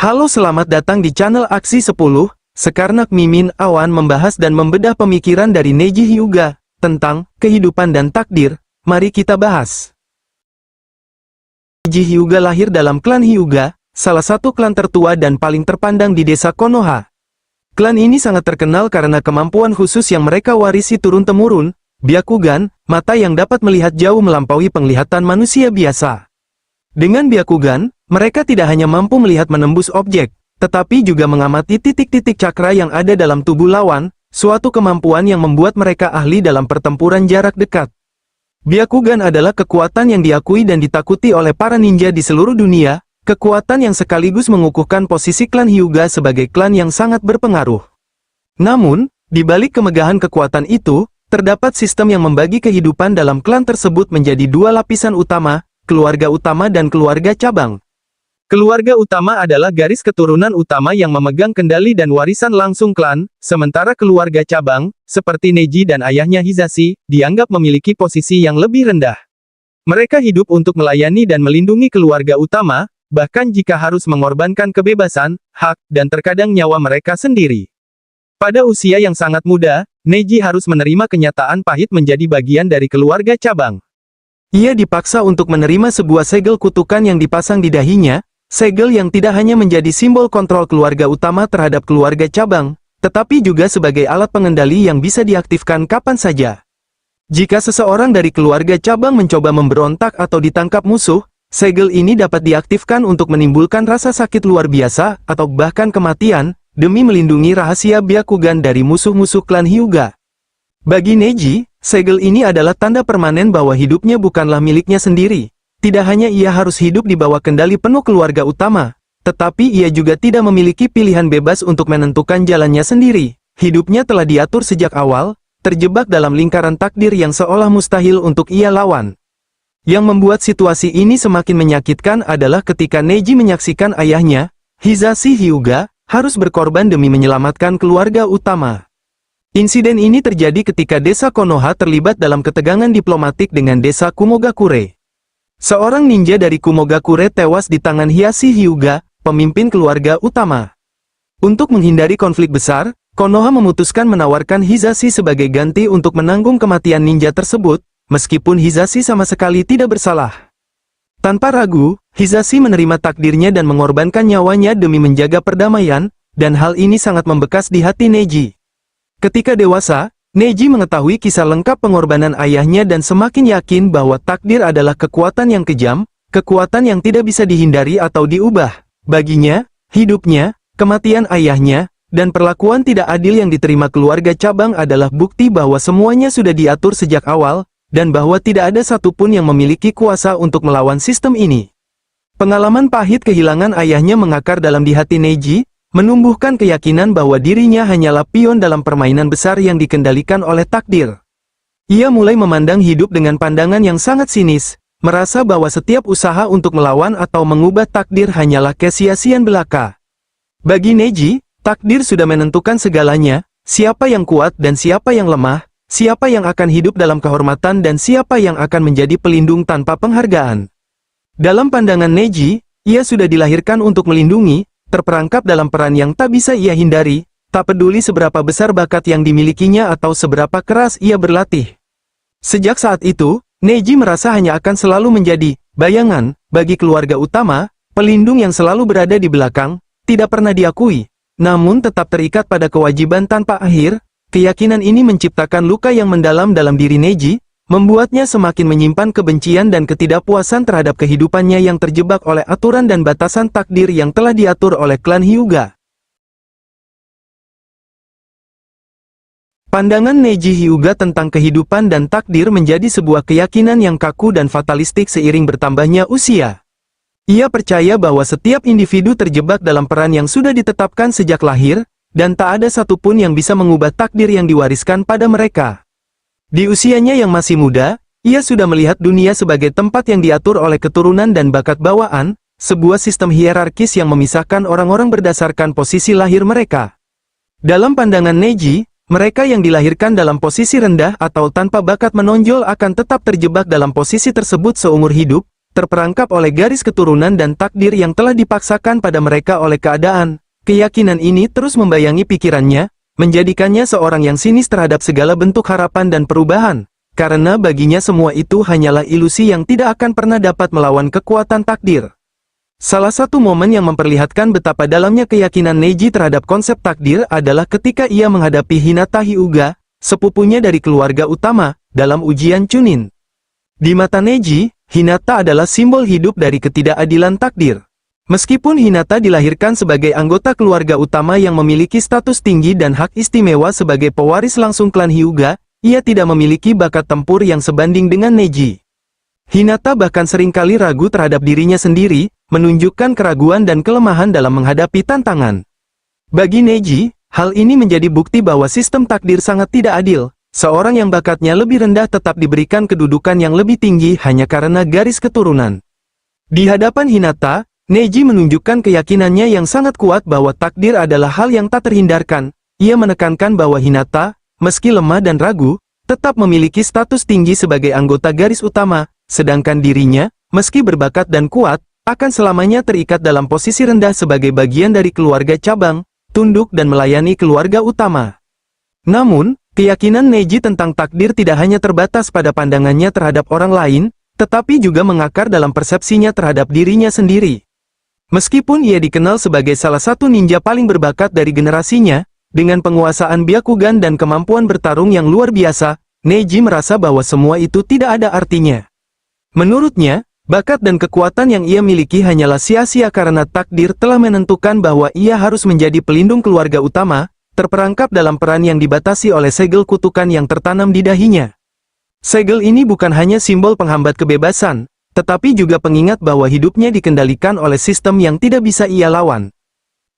Halo, selamat datang di channel Aksi 10. Sekarang Mimin Awan membahas dan membedah pemikiran dari Neji Hyuga tentang kehidupan dan takdir. Mari kita bahas. Neji Hyuga lahir dalam klan Hyuga, salah satu klan tertua dan paling terpandang di desa Konoha. Klan ini sangat terkenal karena kemampuan khusus yang mereka warisi turun-temurun, Byakugan, mata yang dapat melihat jauh melampaui penglihatan manusia biasa. Dengan Byakugan, mereka tidak hanya mampu melihat menembus objek, tetapi juga mengamati titik-titik cakra yang ada dalam tubuh lawan, suatu kemampuan yang membuat mereka ahli dalam pertempuran jarak dekat. Byakugan adalah kekuatan yang diakui dan ditakuti oleh para ninja di seluruh dunia, kekuatan yang sekaligus mengukuhkan posisi klan Hyuga sebagai klan yang sangat berpengaruh. Namun, di balik kemegahan kekuatan itu, terdapat sistem yang membagi kehidupan dalam klan tersebut menjadi dua lapisan utama, keluarga utama dan keluarga cabang. Keluarga utama adalah garis keturunan utama yang memegang kendali dan warisan langsung klan, sementara keluarga cabang, seperti Neji dan ayahnya Hizashi, dianggap memiliki posisi yang lebih rendah. Mereka hidup untuk melayani dan melindungi keluarga utama, bahkan jika harus mengorbankan kebebasan, hak, dan terkadang nyawa mereka sendiri. Pada usia yang sangat muda, Neji harus menerima kenyataan pahit menjadi bagian dari keluarga cabang. Ia dipaksa untuk menerima sebuah segel kutukan yang dipasang di dahinya, segel yang tidak hanya menjadi simbol kontrol keluarga utama terhadap keluarga cabang, tetapi juga sebagai alat pengendali yang bisa diaktifkan kapan saja. Jika seseorang dari keluarga cabang mencoba memberontak atau ditangkap musuh, segel ini dapat diaktifkan untuk menimbulkan rasa sakit luar biasa, atau bahkan kematian, demi melindungi rahasia Byakugan dari musuh-musuh klan Hyuga. Bagi Neji, segel ini adalah tanda permanen bahwa hidupnya bukanlah miliknya sendiri. Tidak hanya ia harus hidup di bawah kendali penuh keluarga utama, tetapi ia juga tidak memiliki pilihan bebas untuk menentukan jalannya sendiri. Hidupnya telah diatur sejak awal, terjebak dalam lingkaran takdir yang seolah mustahil untuk ia lawan. Yang membuat situasi ini semakin menyakitkan adalah ketika Neji menyaksikan ayahnya, Hizashi Hyuga, harus berkorban demi menyelamatkan keluarga utama. Insiden ini terjadi ketika desa Konoha terlibat dalam ketegangan diplomatik dengan desa Kumogakure. Seorang ninja dari Kumogakure tewas di tangan Hizashi Hyuga, pemimpin keluarga utama. Untuk menghindari konflik besar, Konoha memutuskan menawarkan Hizashi sebagai ganti untuk menanggung kematian ninja tersebut, meskipun Hizashi sama sekali tidak bersalah. Tanpa ragu, Hizashi menerima takdirnya dan mengorbankan nyawanya demi menjaga perdamaian, dan hal ini sangat membekas di hati Neji. Ketika dewasa, Neji mengetahui kisah lengkap pengorbanan ayahnya dan semakin yakin bahwa takdir adalah kekuatan yang kejam, kekuatan yang tidak bisa dihindari atau diubah. Baginya, hidupnya, kematian ayahnya, dan perlakuan tidak adil yang diterima keluarga cabang adalah bukti bahwa semuanya sudah diatur sejak awal, dan bahwa tidak ada satupun yang memiliki kuasa untuk melawan sistem ini. Pengalaman pahit kehilangan ayahnya mengakar dalam di hati Neji, menumbuhkan keyakinan bahwa dirinya hanyalah pion dalam permainan besar yang dikendalikan oleh takdir. Ia mulai memandang hidup dengan pandangan yang sangat sinis, merasa bahwa setiap usaha untuk melawan atau mengubah takdir hanyalah kesia-siaan belaka. Bagi Neji, takdir sudah menentukan segalanya, siapa yang kuat dan siapa yang lemah, siapa yang akan hidup dalam kehormatan dan siapa yang akan menjadi pelindung tanpa penghargaan. Dalam pandangan Neji, ia sudah dilahirkan untuk melindungi, terperangkap dalam peran yang tak bisa ia hindari, tak peduli seberapa besar bakat yang dimilikinya atau seberapa keras ia berlatih. Sejak saat itu, Neji merasa hanya akan selalu menjadi bayangan bagi keluarga utama, pelindung yang selalu berada di belakang, tidak pernah diakui, namun tetap terikat pada kewajiban tanpa akhir. Keyakinan ini menciptakan luka yang mendalam dalam diri Neji, membuatnya semakin menyimpan kebencian dan ketidakpuasan terhadap kehidupannya yang terjebak oleh aturan dan batasan takdir yang telah diatur oleh klan Hyuga. Pandangan Neji Hyuga tentang kehidupan dan takdir menjadi sebuah keyakinan yang kaku dan fatalistik seiring bertambahnya usia. Ia percaya bahwa setiap individu terjebak dalam peran yang sudah ditetapkan sejak lahir, dan tak ada satupun yang bisa mengubah takdir yang diwariskan pada mereka. Di usianya yang masih muda, ia sudah melihat dunia sebagai tempat yang diatur oleh keturunan dan bakat bawaan, sebuah sistem hierarkis yang memisahkan orang-orang berdasarkan posisi lahir mereka. Dalam pandangan Neji, mereka yang dilahirkan dalam posisi rendah atau tanpa bakat menonjol akan tetap terjebak dalam posisi tersebut seumur hidup, terperangkap oleh garis keturunan dan takdir yang telah dipaksakan pada mereka oleh keadaan. Keyakinan ini terus membayangi pikirannya, menjadikannya seorang yang sinis terhadap segala bentuk harapan dan perubahan, karena baginya semua itu hanyalah ilusi yang tidak akan pernah dapat melawan kekuatan takdir. Salah satu momen yang memperlihatkan betapa dalamnya keyakinan Neji terhadap konsep takdir adalah ketika ia menghadapi Hinata Hyuga, sepupunya dari keluarga utama, dalam ujian Chunin. Di mata Neji, Hinata adalah simbol hidup dari ketidakadilan takdir. Meskipun Hinata dilahirkan sebagai anggota keluarga utama yang memiliki status tinggi dan hak istimewa sebagai pewaris langsung klan Hyuga, ia tidak memiliki bakat tempur yang sebanding dengan Neji. Hinata bahkan seringkali ragu terhadap dirinya sendiri, menunjukkan keraguan dan kelemahan dalam menghadapi tantangan. Bagi Neji, hal ini menjadi bukti bahwa sistem takdir sangat tidak adil. Seorang yang bakatnya lebih rendah tetap diberikan kedudukan yang lebih tinggi hanya karena garis keturunan. Di hadapan Hinata, Neji menunjukkan keyakinannya yang sangat kuat bahwa takdir adalah hal yang tak terhindarkan. Ia menekankan bahwa Hinata, meski lemah dan ragu, tetap memiliki status tinggi sebagai anggota garis utama, sedangkan dirinya, meski berbakat dan kuat, akan selamanya terikat dalam posisi rendah sebagai bagian dari keluarga cabang, tunduk dan melayani keluarga utama. Namun, keyakinan Neji tentang takdir tidak hanya terbatas pada pandangannya terhadap orang lain, tetapi juga mengakar dalam persepsinya terhadap dirinya sendiri. Meskipun ia dikenal sebagai salah satu ninja paling berbakat dari generasinya, dengan penguasaan Byakugan dan kemampuan bertarung yang luar biasa, Neji merasa bahwa semua itu tidak ada artinya. Menurutnya, bakat dan kekuatan yang ia miliki hanyalah sia-sia karena takdir telah menentukan bahwa ia harus menjadi pelindung keluarga utama, terperangkap dalam peran yang dibatasi oleh segel kutukan yang tertanam di dahinya. Segel ini bukan hanya simbol penghambat kebebasan, tetapi juga pengingat bahwa hidupnya dikendalikan oleh sistem yang tidak bisa ia lawan.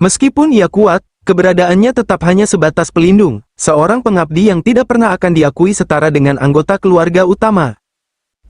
Meskipun ia kuat, keberadaannya tetap hanya sebatas pelindung, seorang pengabdi yang tidak pernah akan diakui setara dengan anggota keluarga utama.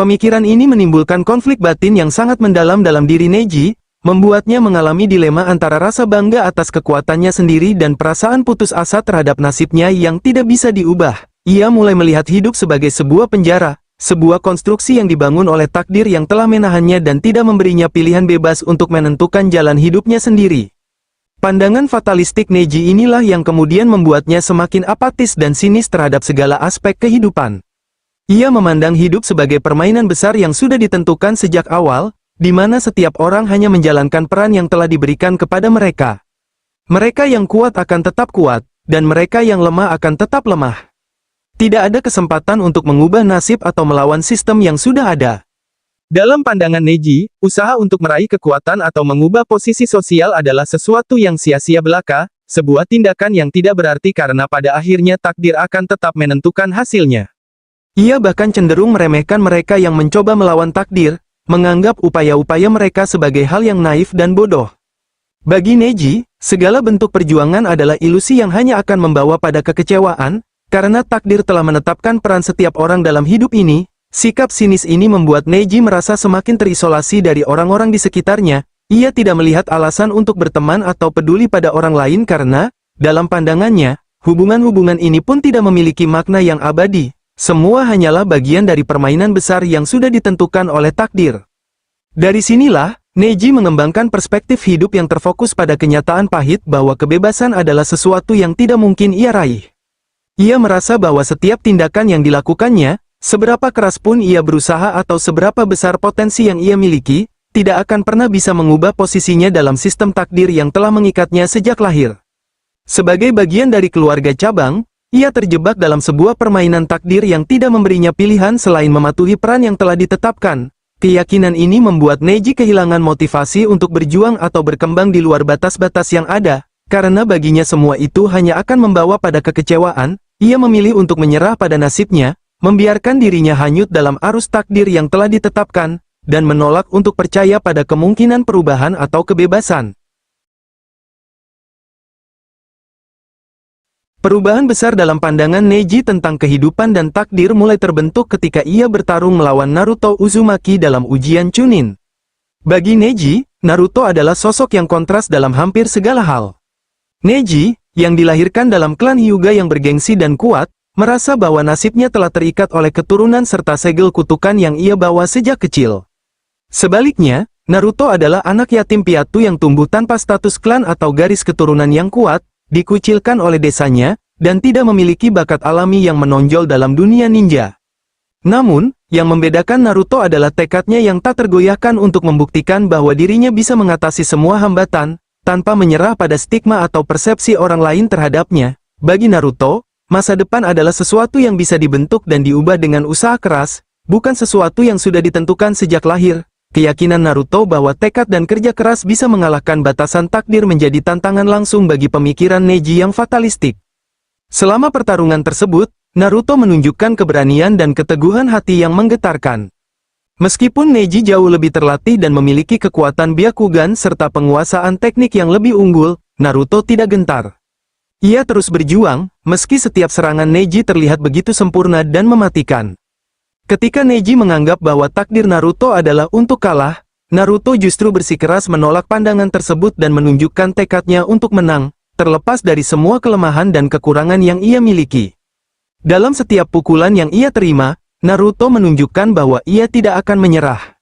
Pemikiran ini menimbulkan konflik batin yang sangat mendalam dalam diri Neji, membuatnya mengalami dilema antara rasa bangga atas kekuatannya sendiri dan perasaan putus asa terhadap nasibnya yang tidak bisa diubah. Ia mulai melihat hidup sebagai sebuah penjara, sebuah konstruksi yang dibangun oleh takdir yang telah menahannya dan tidak memberinya pilihan bebas untuk menentukan jalan hidupnya sendiri. Pandangan fatalistik Neji inilah yang kemudian membuatnya semakin apatis dan sinis terhadap segala aspek kehidupan. Ia memandang hidup sebagai permainan besar yang sudah ditentukan sejak awal, di mana setiap orang hanya menjalankan peran yang telah diberikan kepada mereka. Mereka yang kuat akan tetap kuat, dan mereka yang lemah akan tetap lemah. Tidak ada kesempatan untuk mengubah nasib atau melawan sistem yang sudah ada. Dalam pandangan Neji, usaha untuk meraih kekuatan atau mengubah posisi sosial adalah sesuatu yang sia-sia belaka, sebuah tindakan yang tidak berarti karena pada akhirnya takdir akan tetap menentukan hasilnya. Ia bahkan cenderung meremehkan mereka yang mencoba melawan takdir, menganggap upaya-upaya mereka sebagai hal yang naif dan bodoh. Bagi Neji, segala bentuk perjuangan adalah ilusi yang hanya akan membawa pada kekecewaan, karena takdir telah menetapkan peran setiap orang dalam hidup ini. Sikap sinis ini membuat Neji merasa semakin terisolasi dari orang-orang di sekitarnya. Ia tidak melihat alasan untuk berteman atau peduli pada orang lain karena, dalam pandangannya, hubungan-hubungan ini pun tidak memiliki makna yang abadi. Semua hanyalah bagian dari permainan besar yang sudah ditentukan oleh takdir. Dari sinilah, Neji mengembangkan perspektif hidup yang terfokus pada kenyataan pahit bahwa kebebasan adalah sesuatu yang tidak mungkin ia raih. Ia merasa bahwa setiap tindakan yang dilakukannya, seberapa keras pun ia berusaha atau seberapa besar potensi yang ia miliki, tidak akan pernah bisa mengubah posisinya dalam sistem takdir yang telah mengikatnya sejak lahir. Sebagai bagian dari keluarga cabang, ia terjebak dalam sebuah permainan takdir yang tidak memberinya pilihan selain mematuhi peran yang telah ditetapkan. Keyakinan ini membuat Neji kehilangan motivasi untuk berjuang atau berkembang di luar batas-batas yang ada, karena baginya semua itu hanya akan membawa pada kekecewaan. Ia memilih untuk menyerah pada nasibnya, membiarkan dirinya hanyut dalam arus takdir yang telah ditetapkan, dan menolak untuk percaya pada kemungkinan perubahan atau kebebasan. Perubahan besar dalam pandangan Neji tentang kehidupan dan takdir mulai terbentuk ketika ia bertarung melawan Naruto Uzumaki dalam ujian Chunin. Bagi Neji, Naruto adalah sosok yang kontras dalam hampir segala hal. Neji, yang dilahirkan dalam klan Hyuga yang bergengsi dan kuat, merasa bahwa nasibnya telah terikat oleh keturunan serta segel kutukan yang ia bawa sejak kecil. Sebaliknya, Naruto adalah anak yatim piatu yang tumbuh tanpa status klan atau garis keturunan yang kuat, dikucilkan oleh desanya, dan tidak memiliki bakat alami yang menonjol dalam dunia ninja. Namun, yang membedakan Naruto adalah tekadnya yang tak tergoyahkan untuk membuktikan bahwa dirinya bisa mengatasi semua hambatan, tanpa menyerah pada stigma atau persepsi orang lain terhadapnya. Bagi Naruto, masa depan adalah sesuatu yang bisa dibentuk dan diubah dengan usaha keras, bukan sesuatu yang sudah ditentukan sejak lahir. Keyakinan Naruto bahwa tekad dan kerja keras bisa mengalahkan batasan takdir menjadi tantangan langsung bagi pemikiran Neji yang fatalistik. Selama pertarungan tersebut, Naruto menunjukkan keberanian dan keteguhan hati yang menggetarkan. Meskipun Neji jauh lebih terlatih dan memiliki kekuatan Byakugan serta penguasaan teknik yang lebih unggul, Naruto tidak gentar. Ia terus berjuang, meski setiap serangan Neji terlihat begitu sempurna dan mematikan. Ketika Neji menganggap bahwa takdir Naruto adalah untuk kalah, Naruto justru bersikeras menolak pandangan tersebut dan menunjukkan tekadnya untuk menang, terlepas dari semua kelemahan dan kekurangan yang ia miliki. Dalam setiap pukulan yang ia terima, Naruto menunjukkan bahwa ia tidak akan menyerah.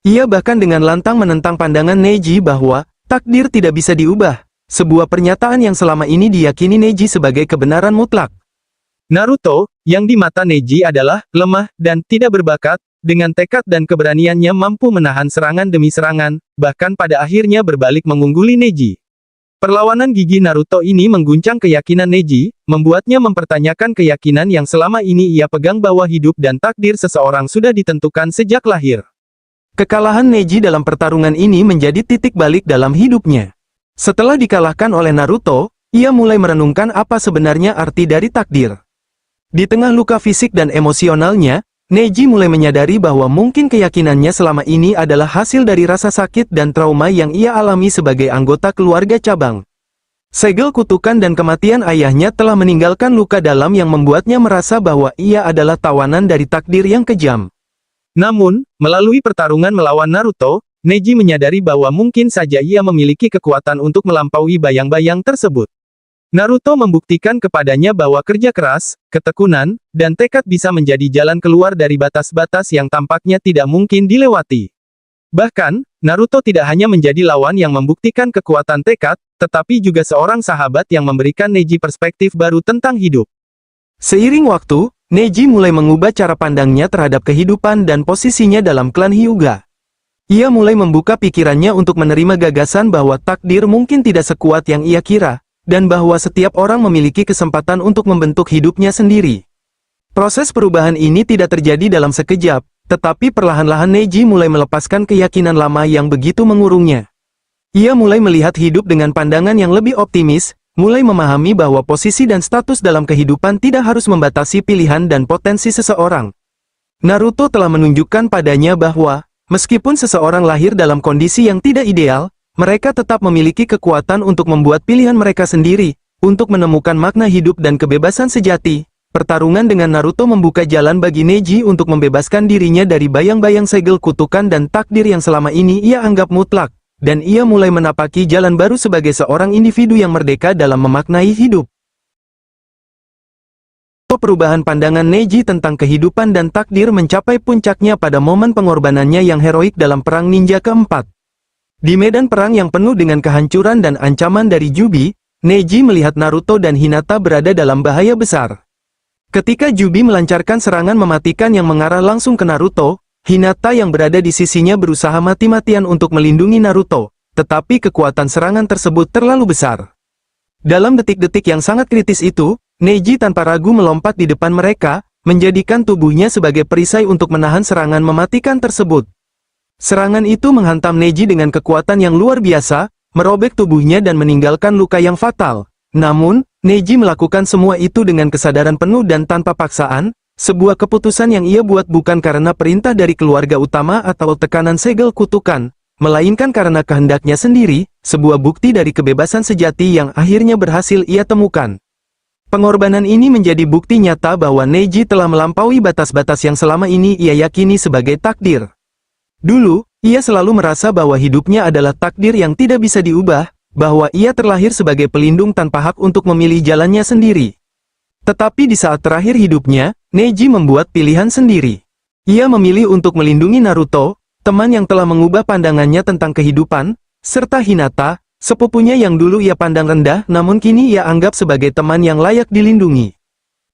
Ia bahkan dengan lantang menentang pandangan Neji bahwa takdir tidak bisa diubah, sebuah pernyataan yang selama ini diyakini Neji sebagai kebenaran mutlak. Naruto, yang di mata Neji adalah lemah dan tidak berbakat, dengan tekad dan keberaniannya mampu menahan serangan demi serangan, bahkan pada akhirnya berbalik mengungguli Neji. Perlawanan gigi Naruto ini mengguncang keyakinan Neji, membuatnya mempertanyakan keyakinan yang selama ini ia pegang bahwa hidup dan takdir seseorang sudah ditentukan sejak lahir. Kekalahan Neji dalam pertarungan ini menjadi titik balik dalam hidupnya. Setelah dikalahkan oleh Naruto, ia mulai merenungkan apa sebenarnya arti dari takdir. Di tengah luka fisik dan emosionalnya, Neji mulai menyadari bahwa mungkin keyakinannya selama ini adalah hasil dari rasa sakit dan trauma yang ia alami sebagai anggota keluarga cabang. Segel kutukan dan kematian ayahnya telah meninggalkan luka dalam yang membuatnya merasa bahwa ia adalah tawanan dari takdir yang kejam. Namun, melalui pertarungan melawan Naruto, Neji menyadari bahwa mungkin saja ia memiliki kekuatan untuk melampaui bayang-bayang tersebut. Naruto membuktikan kepadanya bahwa kerja keras, ketekunan, dan tekad bisa menjadi jalan keluar dari batas-batas yang tampaknya tidak mungkin dilewati. Bahkan, Naruto tidak hanya menjadi lawan yang membuktikan kekuatan tekad, tetapi juga seorang sahabat yang memberikan Neji perspektif baru tentang hidup. Seiring waktu, Neji mulai mengubah cara pandangnya terhadap kehidupan dan posisinya dalam klan Hyuga. Ia mulai membuka pikirannya untuk menerima gagasan bahwa takdir mungkin tidak sekuat yang ia kira, dan bahwa setiap orang memiliki kesempatan untuk membentuk hidupnya sendiri. Proses perubahan ini tidak terjadi dalam sekejap, tetapi perlahan-lahan Neji mulai melepaskan keyakinan lama yang begitu mengurungnya. Ia mulai melihat hidup dengan pandangan yang lebih optimis, mulai memahami bahwa posisi dan status dalam kehidupan tidak harus membatasi pilihan dan potensi seseorang. Naruto telah menunjukkan padanya bahwa, meskipun seseorang lahir dalam kondisi yang tidak ideal, mereka tetap memiliki kekuatan untuk membuat pilihan mereka sendiri, untuk menemukan makna hidup dan kebebasan sejati. Pertarungan dengan Naruto membuka jalan bagi Neji untuk membebaskan dirinya dari bayang-bayang segel kutukan dan takdir yang selama ini ia anggap mutlak, dan ia mulai menapaki jalan baru sebagai seorang individu yang merdeka dalam memaknai hidup. Perubahan pandangan Neji tentang kehidupan dan takdir mencapai puncaknya pada momen pengorbanannya yang heroik dalam Perang Ninja keempat. Di medan perang yang penuh dengan kehancuran dan ancaman dari Jubi, Neji melihat Naruto dan Hinata berada dalam bahaya besar. Ketika Jubi melancarkan serangan mematikan yang mengarah langsung ke Naruto, Hinata yang berada di sisinya berusaha mati-matian untuk melindungi Naruto, tetapi kekuatan serangan tersebut terlalu besar. Dalam detik-detik yang sangat kritis itu, Neji tanpa ragu melompat di depan mereka, menjadikan tubuhnya sebagai perisai untuk menahan serangan mematikan tersebut. Serangan itu menghantam Neji dengan kekuatan yang luar biasa, merobek tubuhnya dan meninggalkan luka yang fatal. Namun, Neji melakukan semua itu dengan kesadaran penuh dan tanpa paksaan, sebuah keputusan yang ia buat bukan karena perintah dari keluarga utama atau tekanan segel kutukan, melainkan karena kehendaknya sendiri, sebuah bukti dari kebebasan sejati yang akhirnya berhasil ia temukan. Pengorbanan ini menjadi bukti nyata bahwa Neji telah melampaui batas-batas yang selama ini ia yakini sebagai takdir. Dulu, ia selalu merasa bahwa hidupnya adalah takdir yang tidak bisa diubah, bahwa ia terlahir sebagai pelindung tanpa hak untuk memilih jalannya sendiri. Tetapi di saat terakhir hidupnya, Neji membuat pilihan sendiri. Ia memilih untuk melindungi Naruto, teman yang telah mengubah pandangannya tentang kehidupan, serta Hinata, sepupunya yang dulu ia pandang rendah namun kini ia anggap sebagai teman yang layak dilindungi.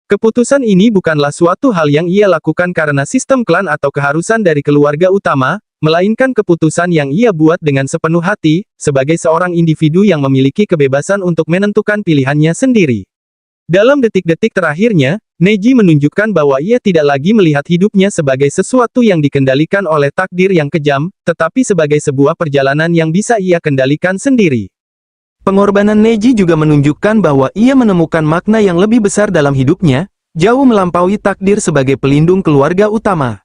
Keputusan ini bukanlah suatu hal yang ia lakukan karena sistem klan atau keharusan dari keluarga utama, melainkan keputusan yang ia buat dengan sepenuh hati, sebagai seorang individu yang memiliki kebebasan untuk menentukan pilihannya sendiri. Dalam detik-detik terakhirnya, Neji menunjukkan bahwa ia tidak lagi melihat hidupnya sebagai sesuatu yang dikendalikan oleh takdir yang kejam, tetapi sebagai sebuah perjalanan yang bisa ia kendalikan sendiri. Pengorbanan Neji juga menunjukkan bahwa ia menemukan makna yang lebih besar dalam hidupnya, jauh melampaui takdir sebagai pelindung keluarga utama.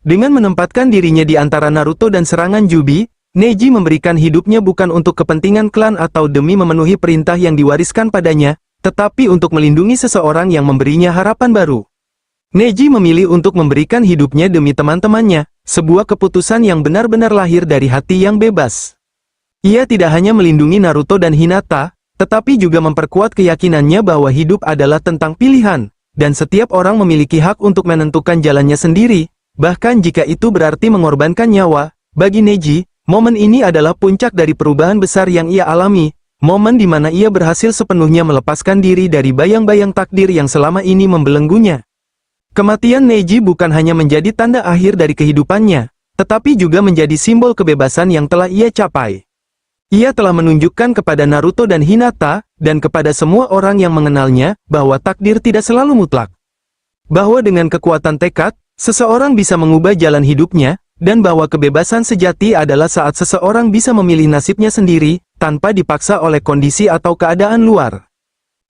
Dengan menempatkan dirinya di antara Naruto dan serangan Jubi, Neji memberikan hidupnya bukan untuk kepentingan klan atau demi memenuhi perintah yang diwariskan padanya, tetapi untuk melindungi seseorang yang memberinya harapan baru. Neji memilih untuk memberikan hidupnya demi teman-temannya, sebuah keputusan yang benar-benar lahir dari hati yang bebas. Ia tidak hanya melindungi Naruto dan Hinata, tetapi juga memperkuat keyakinannya bahwa hidup adalah tentang pilihan, dan setiap orang memiliki hak untuk menentukan jalannya sendiri, bahkan jika itu berarti mengorbankan nyawa. Bagi Neji, momen ini adalah puncak dari perubahan besar yang ia alami, momen di mana ia berhasil sepenuhnya melepaskan diri dari bayang-bayang takdir yang selama ini membelenggunya. Kematian Neji bukan hanya menjadi tanda akhir dari kehidupannya, tetapi juga menjadi simbol kebebasan yang telah ia capai. Ia telah menunjukkan kepada Naruto dan Hinata, dan kepada semua orang yang mengenalnya, bahwa takdir tidak selalu mutlak. Bahwa dengan kekuatan tekad, seseorang bisa mengubah jalan hidupnya, dan bahwa kebebasan sejati adalah saat seseorang bisa memilih nasibnya sendiri, tanpa dipaksa oleh kondisi atau keadaan luar.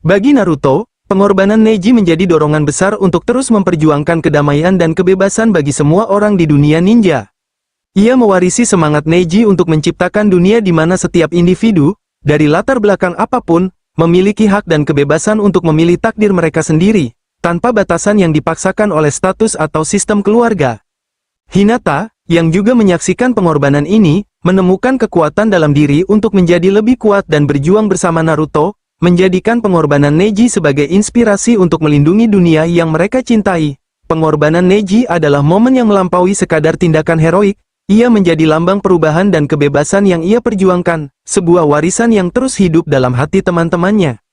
Bagi Naruto, pengorbanan Neji menjadi dorongan besar untuk terus memperjuangkan kedamaian dan kebebasan bagi semua orang di dunia ninja. Ia mewarisi semangat Neji untuk menciptakan dunia di mana setiap individu, dari latar belakang apapun, memiliki hak dan kebebasan untuk memilih takdir mereka sendiri, tanpa batasan yang dipaksakan oleh status atau sistem keluarga. Hinata, yang juga menyaksikan pengorbanan ini, menemukan kekuatan dalam diri untuk menjadi lebih kuat dan berjuang bersama Naruto, menjadikan pengorbanan Neji sebagai inspirasi untuk melindungi dunia yang mereka cintai. Pengorbanan Neji adalah momen yang melampaui sekadar tindakan heroik, ia menjadi lambang perubahan dan kebebasan yang ia perjuangkan, sebuah warisan yang terus hidup dalam hati teman-temannya.